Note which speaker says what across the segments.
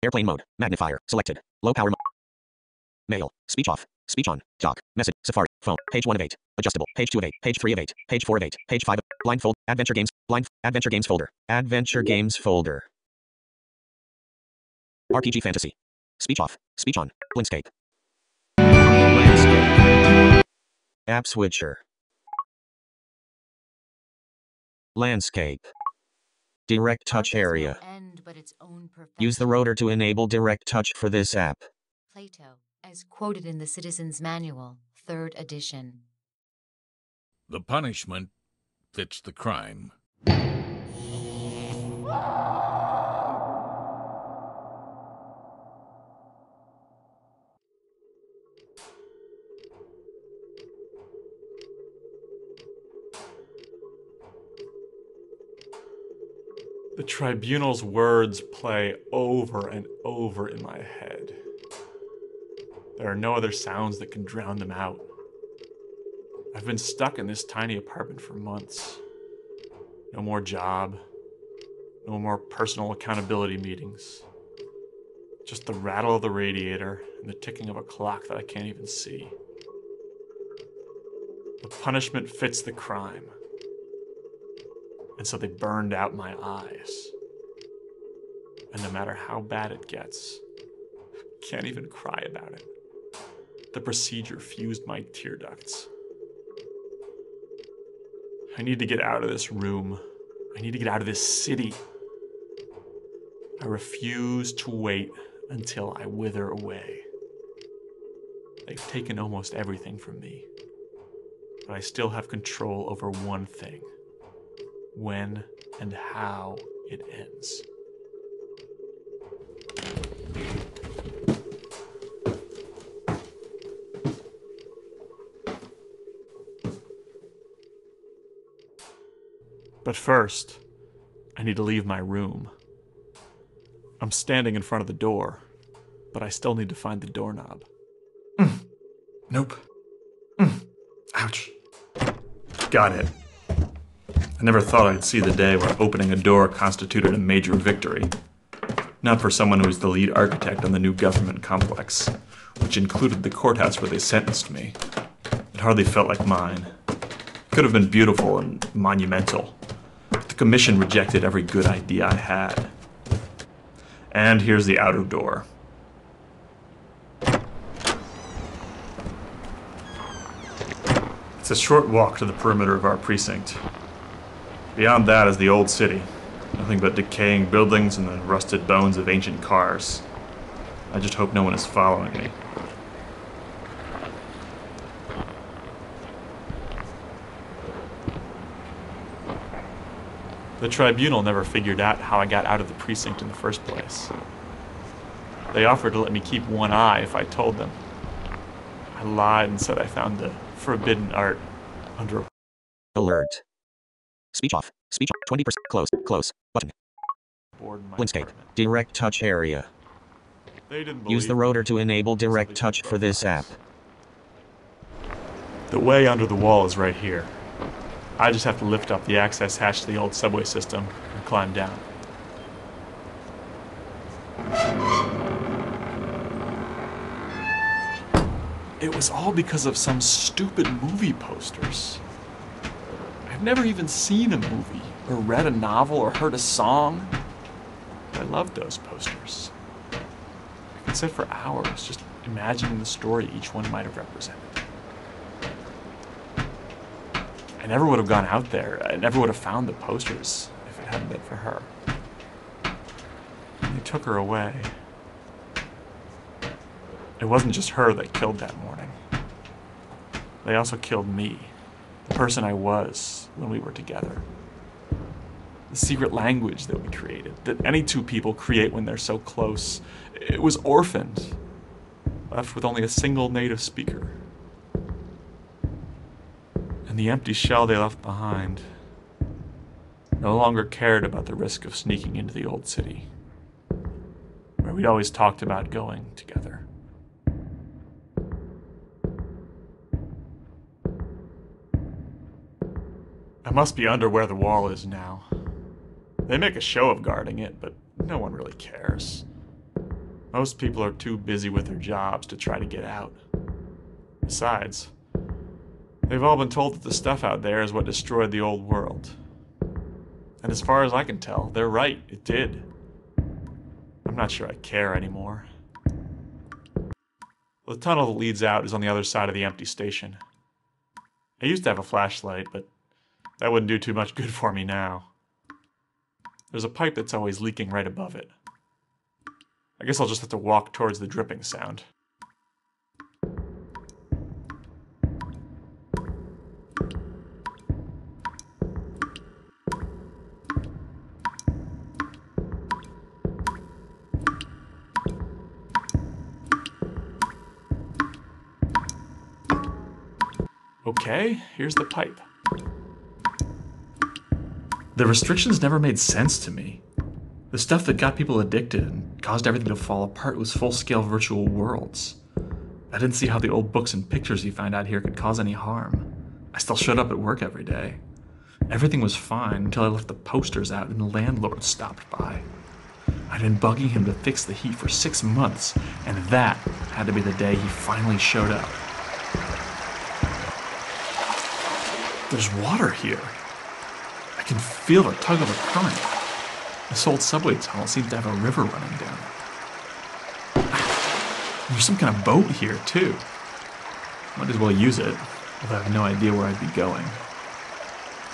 Speaker 1: Airplane mode. Magnifier. Selected. Low power. Mail. Speech off. Speech on. Dock. Message. Safari. Phone. Page 1 of 8. Adjustable. Page 2 of 8. Page 3 of 8. Page 4 of 8. Page 5 of... Blindfold. Adventure games. Adventure games folder. Adventure games folder. RPG fantasy. Speech off. Speech on. Blindscape. Landscape. App switcher. Landscape. Direct touch area. Use the rotor to enable direct touch for this app.
Speaker 2: Plato, as quoted in the Citizen's Manual, 3rd edition.
Speaker 3: The punishment fits the crime.
Speaker 4: The tribunal's words play over and over in my head. There are no other sounds that can drown them out. I've been stuck in this tiny apartment for months. No more job. No more personal accountability meetings. Just the rattle of the radiator and the ticking of a clock that I can't even see. The punishment fits the crime. And so they burned out my eyes. And no matter how bad it gets, I can't even cry about it. The procedure fused my tear ducts. I need to get out of this room. I need to get out of this city. I refuse to wait until I wither away. They've taken almost everything from me. But I still have control over one thing. When and how it ends. But first, I need to leave my room. I'm standing in front of the door, but I still need to find the doorknob.
Speaker 5: Nope. Ouch. Got it. I never thought I'd see the day where opening a door constituted a major victory. Not for someone who was the lead architect on the new government complex, which included the courthouse where they sentenced me. It hardly felt like mine. It could have been beautiful and monumental. But the commission rejected every good idea I had. And here's the outer door. It's a short walk to the perimeter of our precinct. Beyond that is the old city. Nothing but decaying buildings and the rusted bones of ancient cars. I just hope no one is following me.
Speaker 4: The tribunal never figured out how I got out of the precinct in the first place. They offered to let me keep one eye if I told them. I lied and said I found the forbidden art under a...
Speaker 1: Alert. Speech off. Speech off. 20%. Close. Close. Button. Blindscape. Direct touch area. Use the rotor to enable direct touch for this app.
Speaker 4: The way under the wall is right here. I just have to lift up the access hatch to the old subway system and climb down. It was all because of some stupid movie posters. I've never even seen a movie, or read a novel, or heard a song. But I loved those posters. I could sit for hours just imagining the story each one might have represented. I never would have gone out there. I never would have found the posters if it hadn't been for her. They took her away. It wasn't just her that killed that morning. They also killed me, the person I was when we were together. The secret language that we created, that any two people create when they're so close, it was orphaned, left with only a single native speaker. And the empty shell they left behind no longer cared about the risk of sneaking into the old city, where we'd always talked about going together. I must be under where the wall is now. They make a show of guarding it, but no one really cares. Most people are too busy with their jobs to try to get out. Besides, they've all been told that the stuff out there is what destroyed the old world. And as far as I can tell, they're right, it did. I'm not sure I care anymore. The tunnel that leads out is on the other side of the empty station. I used to have a flashlight, but that wouldn't do too much good for me now. There's a pipe that's always leaking right above it. I guess I'll just have to walk towards the dripping sound. Okay, here's the pipe.
Speaker 5: The restrictions never made sense to me. The stuff that got people addicted and caused everything to fall apart was full-scale virtual worlds. I didn't see how the old books and pictures you find out here could cause any harm. I still showed up at work every day. Everything was fine until I left the posters out and the landlord stopped by. I'd been bugging him to fix the heat for 6 months, and that had to be the day he finally showed up. There's water here. I can feel the tug of a current. This old subway tunnel seems to have a river running down it. There's some kind of boat here, too. Might as well use it, although I have no idea where I'd be going.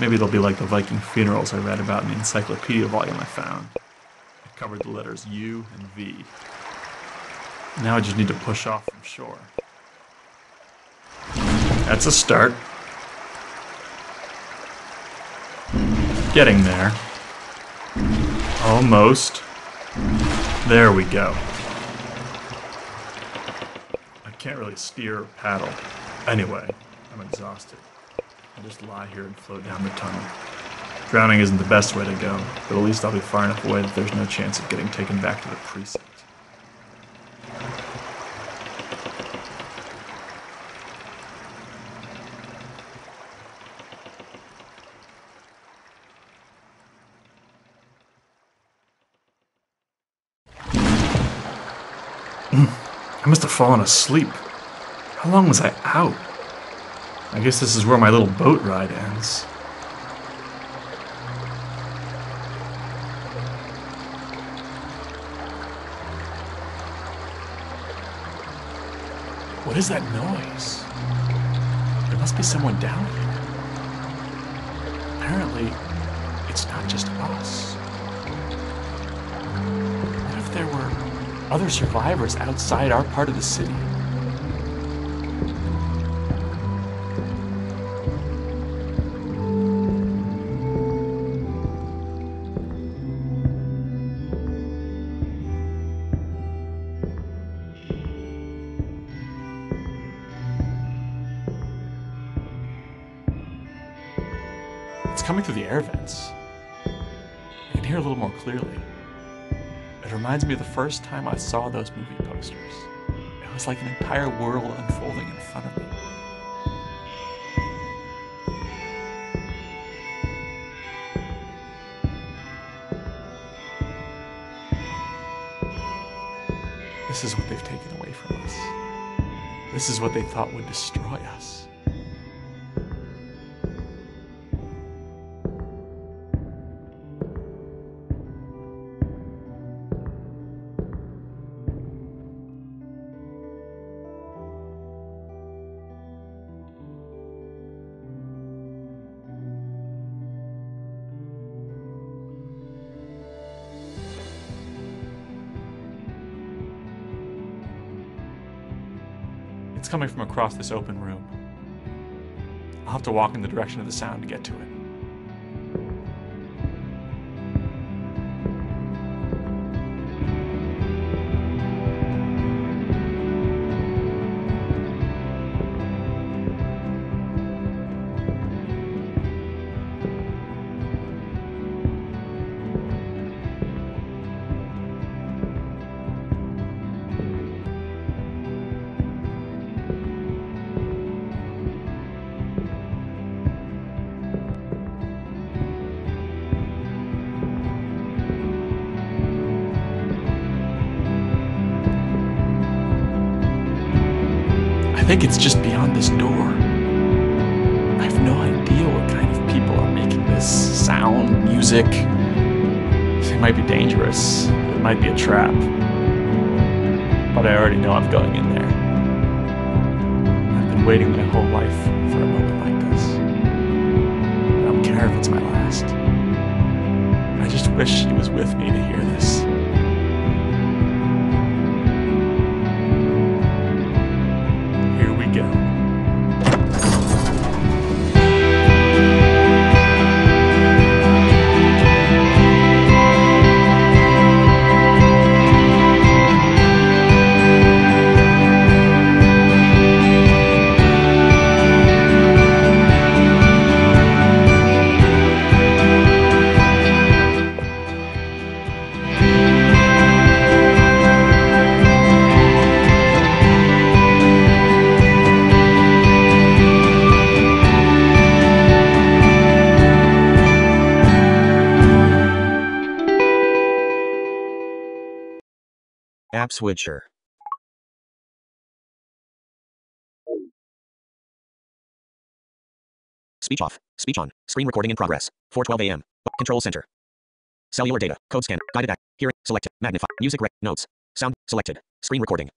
Speaker 5: Maybe they'll be like the Viking funerals I read about in the encyclopedia volume I found. It covered the letters U and V. Now I just need to push off from shore. That's a start. Getting there. Almost. There we go. I can't really steer or paddle. Anyway, I'm exhausted. I'll just lie here and float down the tunnel. Drowning isn't the best way to go, but at least I'll be far enough away that there's no chance of getting taken back to the precinct. I must have fallen asleep. How long was I out? I guess this is where my little boat ride ends.
Speaker 4: What is that noise? There must be someone down here. Apparently, it's not just us. What if there were other survivors outside our part of the city? It's coming through the air vents. I can hear a little more clearly. It reminds me of the first time I saw those movie posters. It was like an entire world unfolding in front of me. This is what they've taken away from us. This is what they thought would destroy us. It's coming from across this open room. I'll have to walk in the direction of the sound to get to it. think it's just beyond this door. I have no idea what kind of people are making this sound, music. It might be dangerous. It might be a trap. But I already know I'm going in there. I've been waiting my whole life for a moment like this. I don't care if it's my last. I just wish she was with me to hear this. Here we go.
Speaker 1: App switcher. Speech off. Speech on. Screen recording in progress. 4:12 a.m. Control center. Cellular data. Code scanner. Guided act. Hearing. Selected. Magnify. Music rec. Notes. Sound. Selected. Screen recording.